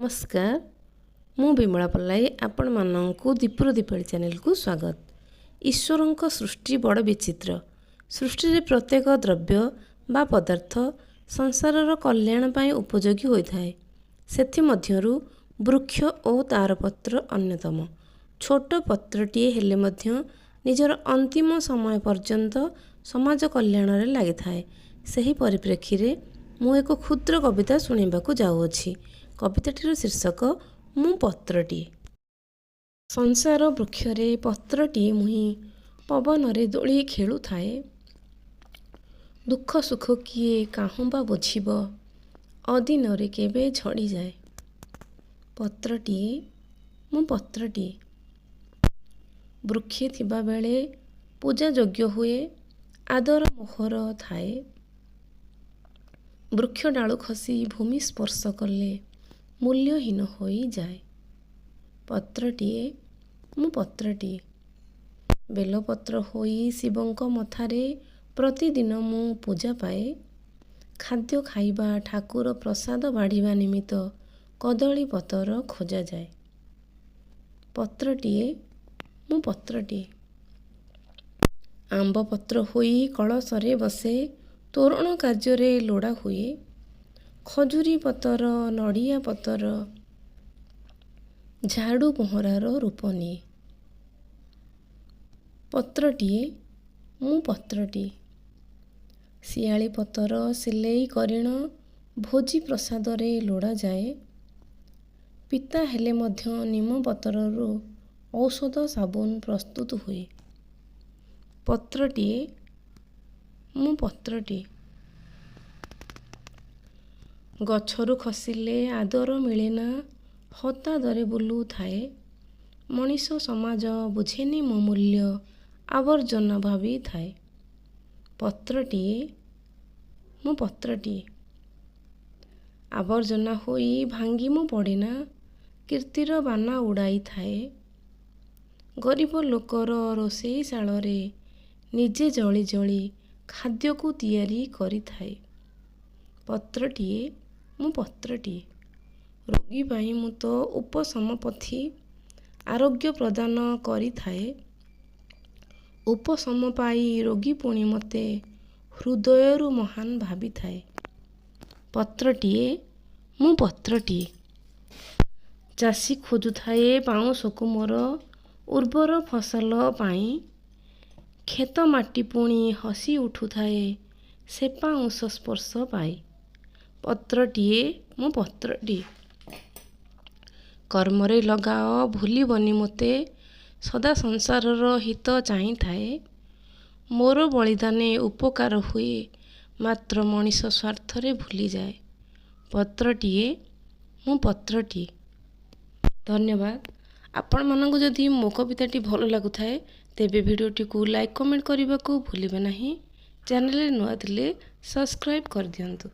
नमस्कार मु विमला पल्लाई आपण माननकु दीपुर दीपावली चैनल को स्वागत। ईश्वरंक सृष्टि बड़ विचित्र। सृष्टि रे प्रत्येक द्रव्य बा पदार्थ संसारर कल्याण पाई उपयोगी होइथाय। सेथि मध्यरु वृक्ष और तार पत्र अन्यतम। छोट पत्रटीए हेले मध्य निजर अंतिम समय पर्यंत समाज कल्याण रे लागिथाय। सही परिप्रेक्षी रे मु एक क्षुद्र कविता सुनिबाकू जाउअछि। कविताटीर शीर्षक मु पत्रटी। संसार वृक्षरे पत्रटी मुही पवन रे दोली खेलु थाए। दुख सुख किए काहुंबा बुझिब अदिन रे केबे झड़ी जाए। पत्रटी मु पत्रटी। वृक्षे थिबा बेले पूजा योग्य हुए आदर मोहर थाए। वृक्ष डालु खसी भूमि स्पर्श कले मूल्यहीन होई जाए। पत्रटीए मु पत्रटीए। बेलपत्र होई शिवंक मथारे प्रतिदिन मु पूजा पाए। खाद्य खाइबा ठाकुर प्रसाद बाढ़िबा निमित्त कदली पतर खोजा जाए। पत्रटीए मु पत्रटीए। आंब पत्र होई कलशरे बसे तोरण कार्य लोड़ा हुए। खजुरी पतर नड़िया पतर झाड़ू पहरार रूप निए। पत्रटीए मु पत्रटीए। शियाली पतर सिलेई करिण भोजी प्रसाद रे लोड़ा जाए। पिता हेले मध्य निम पतररू औषध साबुन प्रस्तुत हुए। पत्रटीए मु पत्रटीए। गछरु खसिले आदर मिलेना हतादरे बुलू थाए। मनीष समाज बुझेनी मो मूल्य आवर्जना भावी थाए। पत्रटीए मु पत्रटीए। आवर्जना होई भांगी मु पड़ेना कीर्तिर बाना उड़ाई थाए। गरीब लोकर रोषेई शालरे निजे जली जली खाद्य को तैयारी करी थाए। पत्रटीए मु पत्रटीए। रोगी पाई मु तो उपशमपथी आरोग्य प्रदान करी थाए। उपशम पाई रोगी पुणी मते हृदयरु महान भावी थाए। पत्रटीए मु पत्रटीए। चाषी खोजु थाए पाउंसकु मोर उर्वर फसल पाई। खेत माटी पुणी हसी उठु थाए से पाउंस स्पर्श पाई। पत्रटीए मु पत्रटीए। कर्मरे लगाओ भूलिबनी मोते सदा संसारर हित चाहि थाए। मोर बलिदाने उपकार हुए मात्र मनीष स्वार्थरे भूली जाए। पत्रटीए मु पत्रटीए। धन्यवाद। आपण मानंकु जदि मो कविताटी भल लागुथाए तेबे भिडियोटी को लाइक कमेंट करने को भूलिबे नहीं। चैनल रे नुआ थिले सब्सक्राइब कर दियंतु।